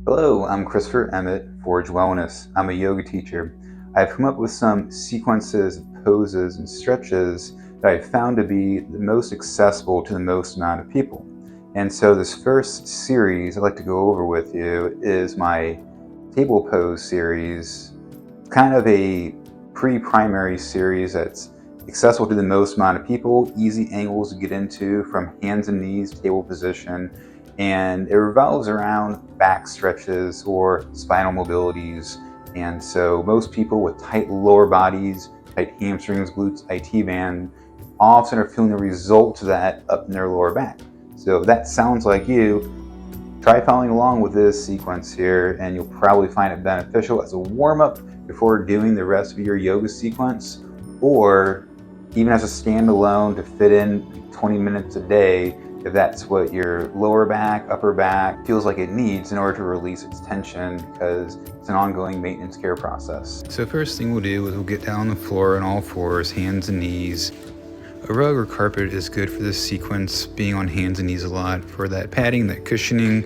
Hello, I'm Christopher Emmett, Forge Wellness. I'm a yoga teacher. I've come up with some sequences of poses and stretches that I've found to be the most accessible to the most amount of people. And so this first series I'd like to go over with you is my table pose series, kind of a pre-primary series that's accessible to the most amount of people, easy angles to get into from hands and knees, table position, and it revolves around back stretches or spinal mobilities. And so most people with tight lower bodies, tight hamstrings, glutes, IT band, often are feeling the results of that up in their lower back. So if that sounds like you, try following along with this sequence here and you'll probably find it beneficial as a warm-up before doing the rest of your yoga sequence, or even as a standalone to fit in 20 minutes a day if that's what your lower back, upper back feels like it needs in order to release its tension, because it's an ongoing maintenance care process. So first thing we'll do is we'll get down on the floor on all fours, hands and knees. A rug or carpet is good for this sequence, being on hands and knees a lot. For that padding, that cushioning,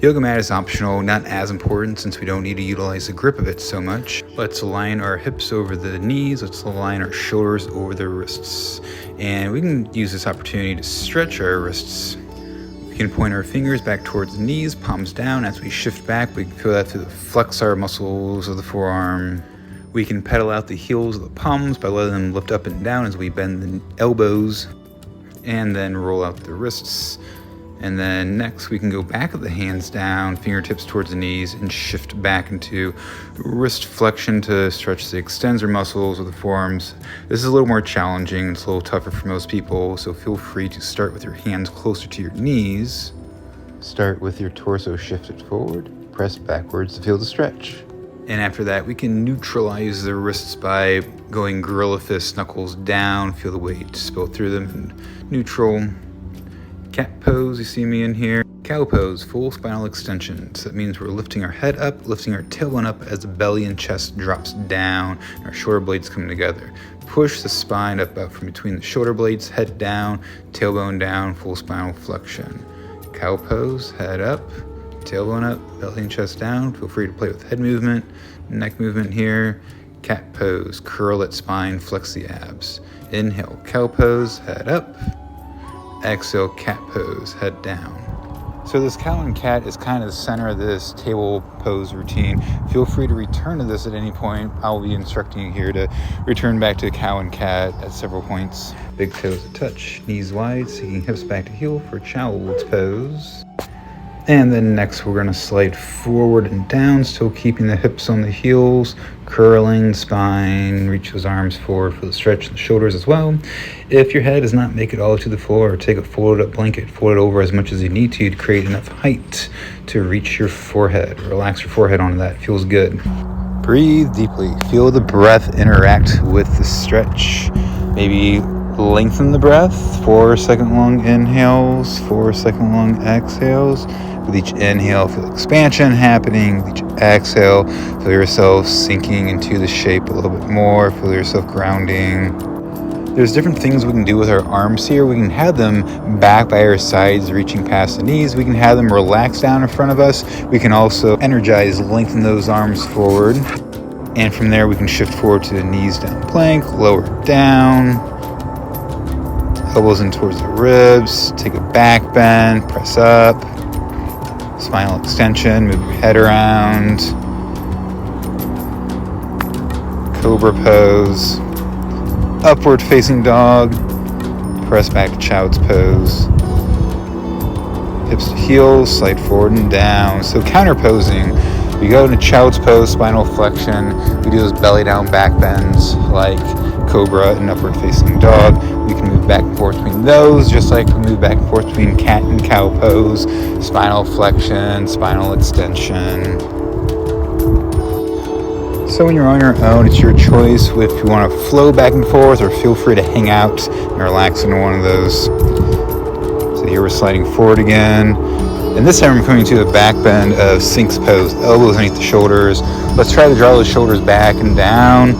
yoga mat is optional, not as important since we don't need to utilize the grip of it so much. Let's align our hips over the knees, let's align our shoulders over the wrists. And we can use this opportunity to stretch our wrists. We can point our fingers back towards the knees, palms down. As we shift back, we can feel that through the flexor muscles of the forearm. We can pedal out the heels of the palms by letting them lift up and down as we bend the elbows, and then roll out the wrists. And then next we can go back of the hands down, fingertips towards the knees, and shift back into wrist flexion to stretch the extensor muscles of the forearms. This is a little more challenging, it's a little tougher for most people, so feel free to start with your hands closer to your knees. Start with your torso shifted forward, press backwards to feel the stretch. And after that, we can neutralize the wrists by going gorilla fist, knuckles down, feel the weight spill through them, and neutral. Cat pose, you see me in here. Cow pose, full spinal extension. So that means we're lifting our head up, lifting our tailbone up as the belly and chest drops down, and our shoulder blades come together. Push the spine up from between the shoulder blades, head down, tailbone down, full spinal flexion. Cow pose, head up, tailbone up, belly and chest down. Feel free to play with head movement, neck movement here. Cat pose, curl that spine, flex the abs. Inhale, cow pose, head up. Exhale, cat pose, head down. So this cow and cat is kind of the center of this table pose routine. Feel free to return to this at any point. I'll be instructing you here to return back to cow and cat at several points. Big toes a touch, knees wide, sinking hips back to heel for child's pose. And then next we're going to slide forward and down, still keeping the hips on the heels, curling spine, reach those arms forward for the stretch in the shoulders as well. If your head does not make it all to the floor, take a folded up blanket, fold it over as much as you need to create enough height to reach your forehead. Relax your forehead onto that, feels good. Breathe deeply, feel the breath interact with the stretch. Maybe lengthen the breath, 4-second long inhales, 4-second long exhales. With each inhale, feel expansion happening. With each exhale, feel yourself sinking into the shape a little bit more. Feel yourself grounding. There's different things we can do with our arms here. We can have them back by our sides, reaching past the knees. We can have them relax down in front of us. We can also energize, lengthen those arms forward. And from there, we can shift forward to the knees down plank, lower down. Elbows in towards the ribs. Take a back bend, press up. Spinal extension, move your head around. Cobra pose. Upward facing dog. Press back to child's pose. Hips to heels, slide forward and down. So counter posing. We go into child's pose, spinal flexion. We do those belly down back bends like cobra and upward facing dog. We can move back and forth between those, just like we move back and forth between cat and cow pose, spinal flexion, spinal extension. So when you're on your own, it's your choice if you want to flow back and forth or feel free to hang out and relax into one of those. So here we're sliding forward again. And this time we're coming to a back bend of Sphinx pose, elbows underneath the shoulders. Let's try to draw those shoulders back and down.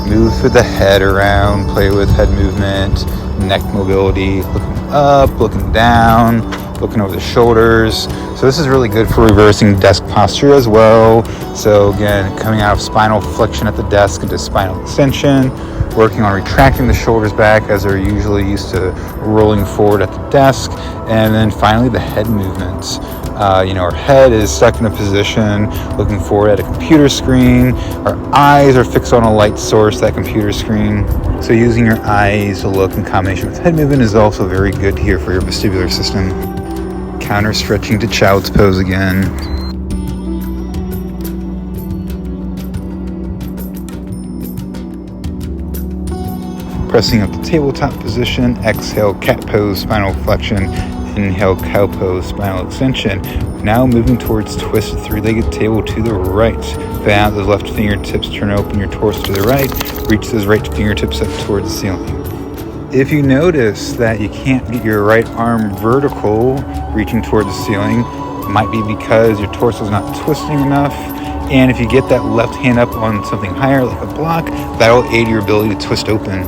Move with the head around, play with head movement, neck mobility, looking up, looking down, looking over the shoulders. So this is really good for reversing desk posture as well. So again, coming out of spinal flexion at the desk into spinal extension, working on retracting the shoulders back as they're usually used to rolling forward at the desk. And then finally the head movements. Our head is stuck in a position looking forward at a computer screen. Our eyes are fixed on a light source, that computer screen. So using your eyes to look in combination with head movement is also very good here for your vestibular system. Counter stretching to child's pose again. Pressing up the tabletop position, exhale cat pose, spinal flexion. Inhale, cow pose, spinal extension. Now moving towards twisted three-legged table to the right. Fan out those left fingertips, turn open your torso to the right. Reach those right fingertips up towards the ceiling. If you notice that you can't get your right arm vertical, reaching towards the ceiling, it might be because your torso is not twisting enough. And if you get that left hand up on something higher, like a block, that'll aid your ability to twist open.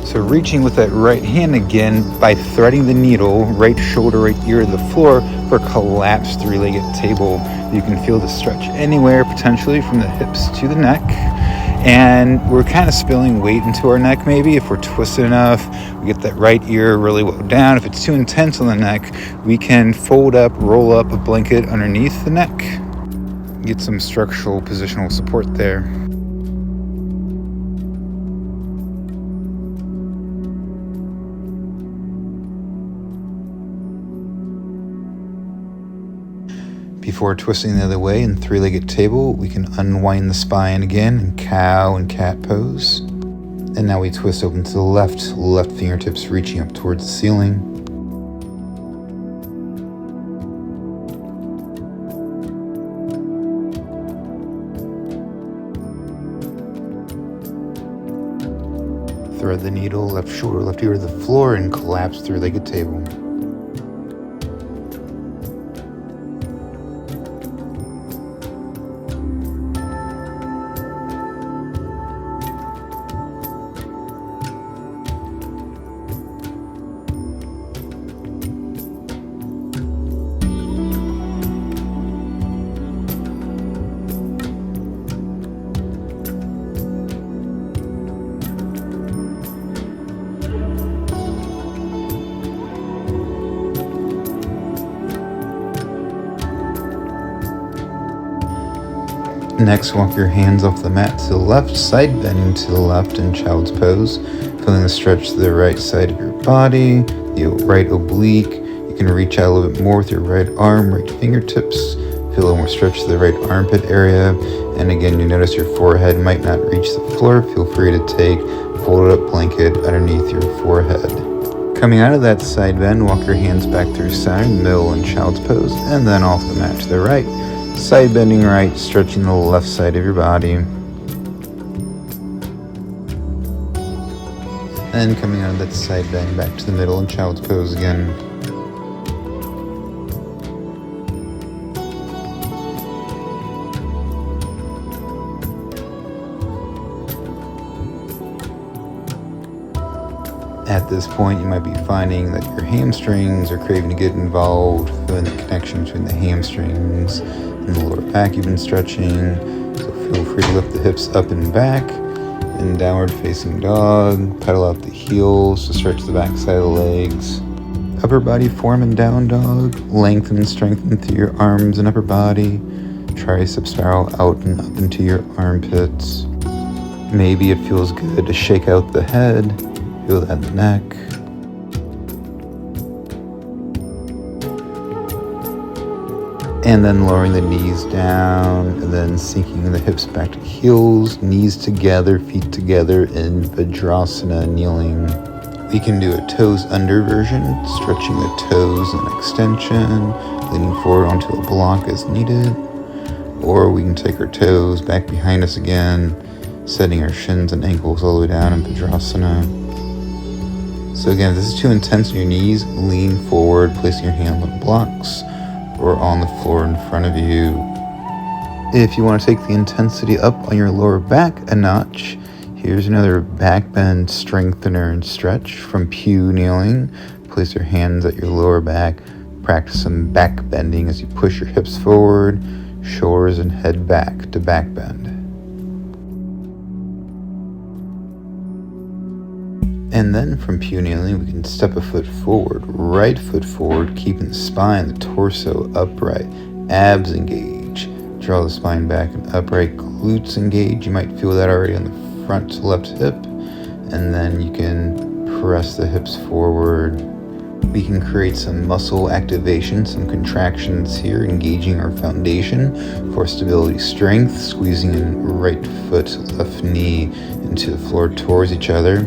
So reaching with that right hand again by threading the needle, right shoulder, right ear to the floor for a collapsed three-legged table. You can feel the stretch anywhere, potentially from the hips to the neck. And we're kind of spilling weight into our neck maybe. If we're twisted enough, we get that right ear really well down. If it's too intense on the neck, we can fold up, roll up a blanket underneath the neck. Get some structural positional support there. Before twisting the other way in three-legged table, we can unwind the spine again in cow and cat pose. And now we twist open to the left fingertips reaching up towards the ceiling. Thread the needle, left shoulder, left ear to the floor, and collapse three-legged table. Next, walk your hands off the mat to the left, side bending to the left in child's pose, feeling the stretch to the right side of your body, the right oblique. You can reach out a little bit more with your right arm, right fingertips, feel a little more stretch to the right armpit area. And again, you notice your forehead might not reach the floor. Feel free to take a folded up blanket underneath your forehead. Coming out of that side bend, walk your hands back through center, middle in child's pose, and then off the mat to the right. Side bending right, stretching the left side of your body. And coming out of that side bend back to the middle in child's pose again. At this point, you might be finding that your hamstrings are craving to get involved, feeling the connection between the hamstrings and the lower back you've been stretching. So feel free to lift the hips up and back in downward facing dog. Pedal out the heels to stretch the back side of the legs. Upper body form in down dog. Lengthen and strengthen through your arms and upper body. Tricep spiral out and up into your armpits. Maybe it feels good to shake out the head. Feel that in the neck. And then lowering the knees down and then sinking the hips back to heels, knees together, feet together in Vajrasana, kneeling. We can do a toes under version, stretching the toes in extension, leaning forward onto a block as needed. Or we can take our toes back behind us again, setting our shins and ankles all the way down in Vajrasana. So again, if this is too intense on your knees, lean forward, placing your hands on blocks or on the floor in front of you. If you want to take the intensity up on your lower back a notch, here's another back bend strengthener and stretch from pew kneeling. place your hands at your lower back. Practice some back bending as you push your hips forward, shoulders and head back to back bend. And then from pew kneeling, we can step a foot forward, right foot forward, keeping the spine, the torso upright, abs engage. Draw the spine back and upright, glutes engage. You might feel that already on the front left hip. And then you can press the hips forward. We can create some muscle activation, some contractions here, engaging our foundation for stability, strength, squeezing in right foot, left knee into the floor towards each other.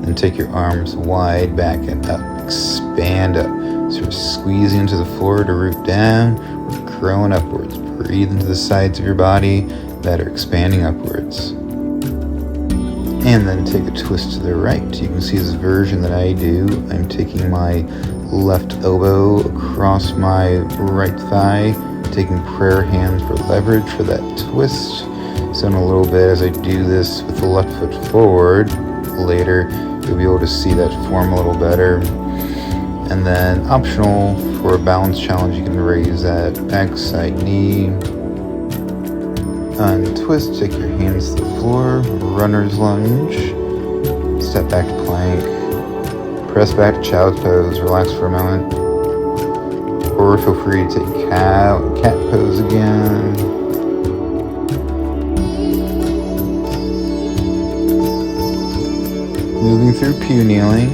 And take your arms wide back and up, expand up, sort of squeezing into the floor to root down, or growing upwards. Breathe into the sides of your body that are expanding upwards. And then take a twist to the right. You can see this version that I do. I'm taking my left elbow across my right thigh, taking prayer hands for leverage for that twist. So in a little bit, as I do this with the left foot forward, later you'll be able to see that form a little better. And then optional for a balance challenge, you can raise that back side knee, untwist, take your hands to the floor, runner's lunge, step back to plank, press back to child's pose, relax for a moment, or feel free to take cat pose again. Moving through pew kneeling,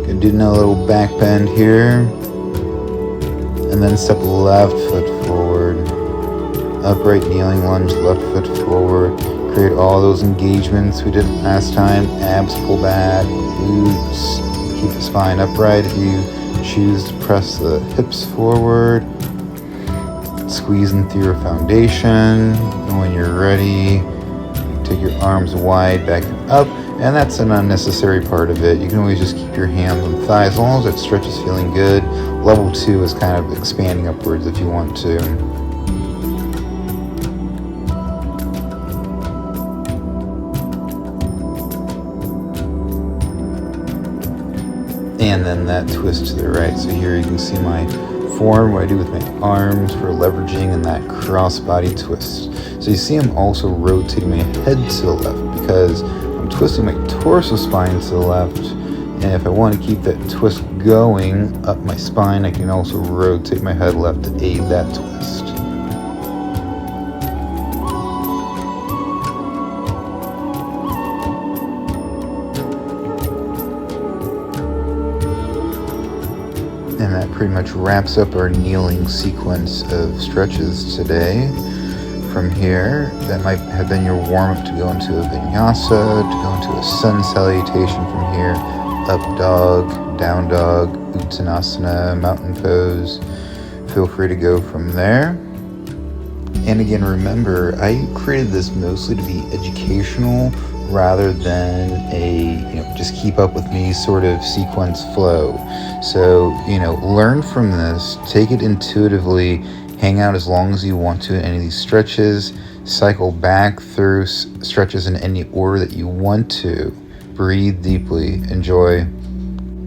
gonna do a little back bend here, and then step left foot forward, upright kneeling lunge, left foot forward, create all those engagements we did last time, abs pull back, glutes, keep the spine upright if you choose to press the hips forward, squeezing through your foundation, and when you're ready, take your arms wide back and up. And that's an unnecessary part of it. You can always just keep your hands on thighs as long as that stretch is feeling good. Level 2 is kind of expanding upwards if you want to. And then that twist to the right. So here you can see my form, what I do with my arms for leveraging, and that cross body twist. So you see I'm also rotating my head to the left because I'm twisting my torso spine to the left, and if I want to keep that twist going up my spine, I can also rotate my head left to aid that twist. And that pretty much wraps up our kneeling sequence of stretches today. From here, that might have been your warm-up to go into a vinyasa, to go into a sun salutation from here, up dog, down dog, uttanasana, mountain pose. Feel free to go from there. And again, remember, I created this mostly to be educational rather than a, just keep up with me sort of sequence flow. So, learn from this, take it intuitively, hang out as long as you want to in any of these stretches, cycle back through stretches in any order that you want to. Breathe deeply, enjoy.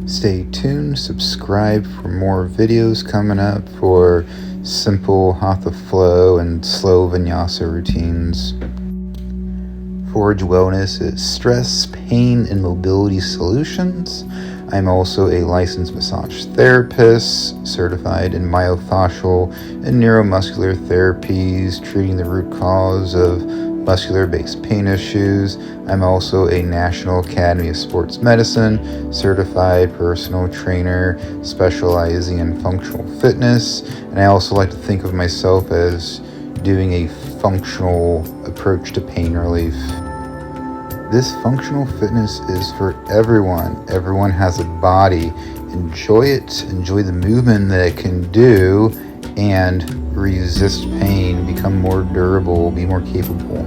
Stay tuned, subscribe for more videos coming up for simple hatha flow and slow vinyasa routines. Forge Wellness is stress, pain, and mobility solutions. I'm also a licensed massage therapist, certified in myofascial and neuromuscular therapies, treating the root cause of muscular-based pain issues. I'm also a National Academy of Sports Medicine, certified personal trainer, specializing in functional fitness. And I also like to think of myself as doing a functional approach to pain relief. This functional fitness is for everyone. Everyone has a body. Enjoy it. Enjoy the movement that it can do and resist pain, become more durable, be more capable.